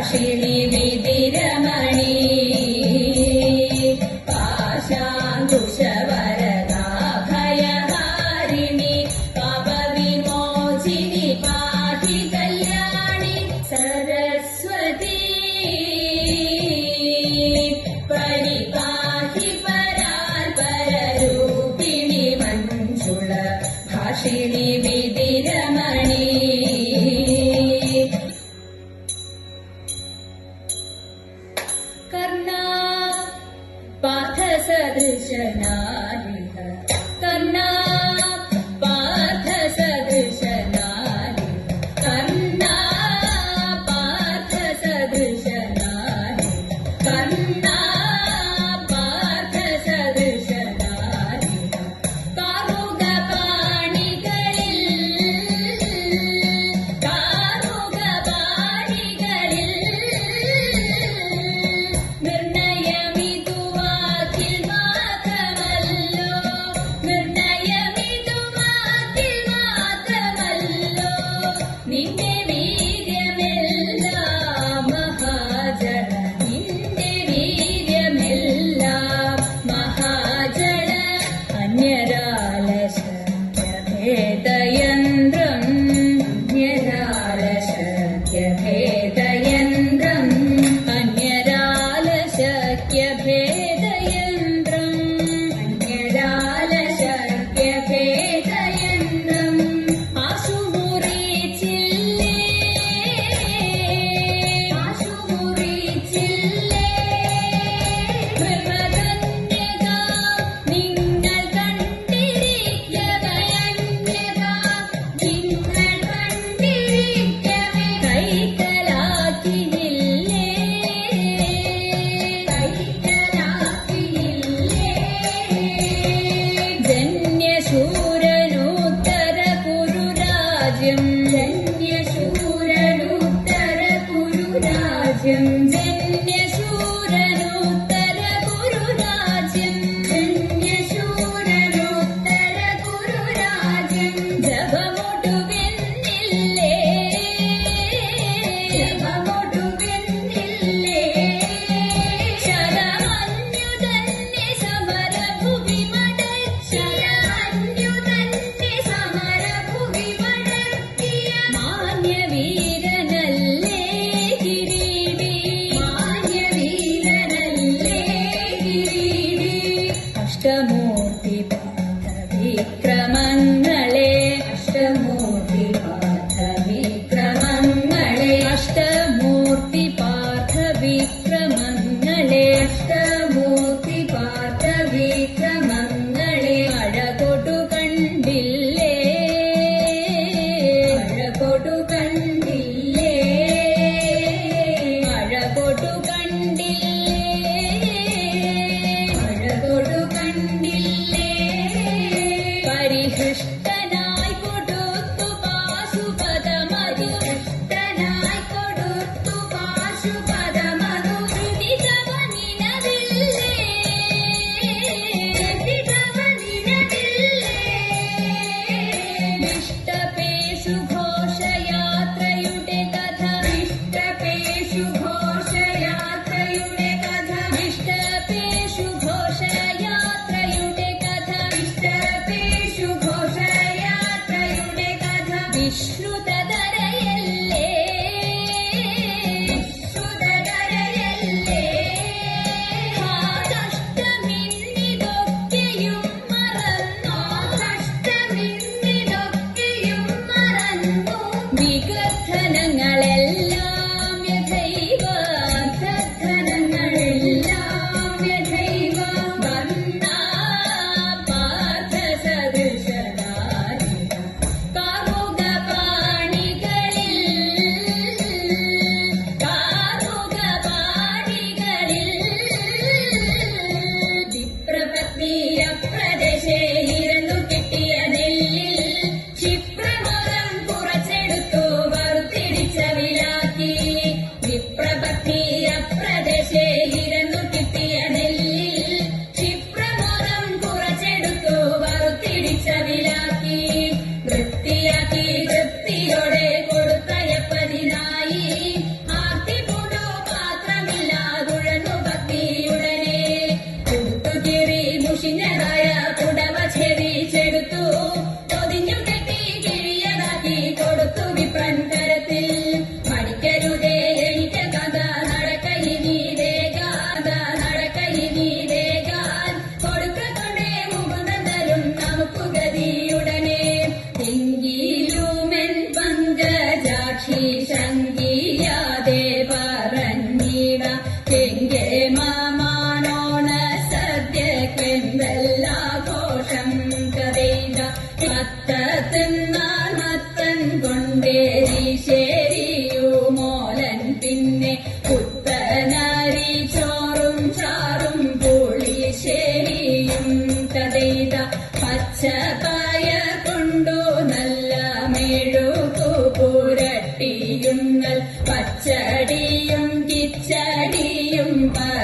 ഭാഷിണി വിതിരമണി പാശാങ്കുശവരദാഭയഹാരിണി പാപവിമോചിനി പാഹി കല്യാണി സരസ്വതി പരിപാഹി പരാൽപരരൂപിണി മഞ്ജുള ഭാഷിണി വിതിരമണി कर्णा पार्थसदृशनारिह कर्णा पार्थसदृशनारिह कर्णा पार्थसदृशनारिह कर्णा पार्थसदृशनारिह കണ്ടില്ലേ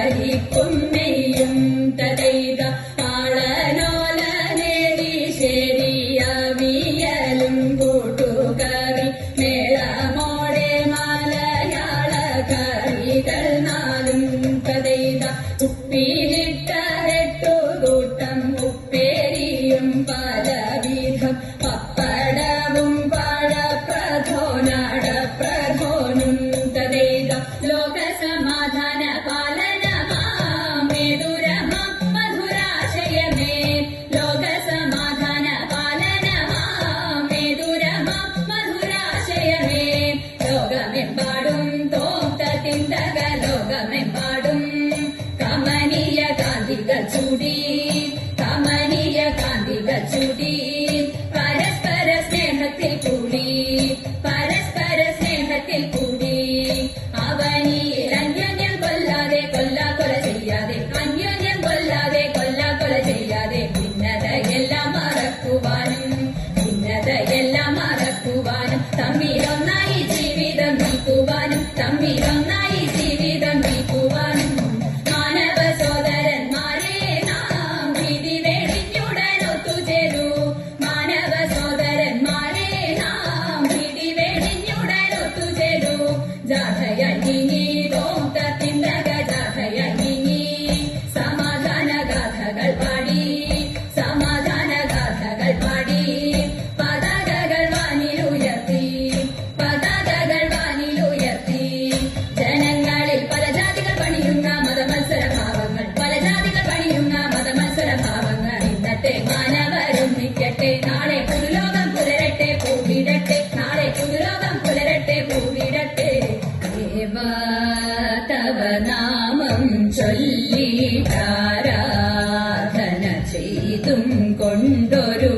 ഹരിക്കും നെയ്യും തതൈത ആളനോല നേടി ശരിയവിയലും കൂട്ടുകറി മേളമോടെ മലയാള കറികൾ നാലും തതൈത ഉപ്പിലിട്ട 8 കൂട്ടം ഉപ്പേരിയും പലവിധം പപ്പടവും പഴപ്രഥോനടപ്രഥോനും തതൈത ലോകസമാധാന പാലനമാമേ മധുരാശയമേ ലോകസമാധാന പാലനമാമേ മധുരാശയമേ ലോകമെമ്പാടും തോന്തത്തിന്തക ലോകമെമ്പാടും കമനീയ കാന്തികൾ ചൂടി കമനീയ കാന്തികൾ ചൂടി പരസ്പര സ്നേഹത്തിൽ കൂടി പരസ്പര സ്നേഹത്തിൽ കൂടി അവനിൽ അന്യോന്യം കൊല്ലാതെ കൊല ചെയ്യാതെ അന്യോന്യം കൊല്ലാതെ കൊല ചെയ്യാതെ ഭിന്നതയെല്ലാം മറക്കുവാനും തമ്മിലൊന്നായി ജീവിതം നീക്കുവാനും തമ്മിലൊന്നായി ജീവിതം നീക്കുവാനും മാനവ സോദരന്മാരെ നാം ഭീതി വേടിഞ്ഞുടൻ ഒത്തുചേരൂ മാനവ സോദരന്മാരെ നാം ഭീതി വേടിഞ്ഞുടൻ ഒത്തുചേരൂ ജാഥയണിഞ്ഞി തോന്തത്തിന്തക ജാഥയണിഞ്ഞി സമാധാന ഗാഥകൾ പാടി സമാധാന ഗാഥകൾ പാടി പതാകകൾ വാനിലുയർത്തി പതാകകൾ വാനിലുയർത്തി ജനങ്ങളിൽ പല ജാതികൾ പണിയുന്ന മതമത്സരഭാവങ്ങൾ പല ജാതികൾ പണിയുന്ന മതമത്സരഭാവങ്ങൾ ഇന്നത്തെ മാനവരൊന്നിക്കട്ടെ നാളെ പുതുലോകം പുലരട്ടെ പൂവിടട്ടെ നാളെ പുതുലോകം പുലരട്ടെ പൂവിടട്ടെ ദേവാ തവ നാമം ചൊല്ലിട്ടാരാധന ചെയ്തും കൊണ്ടൊരു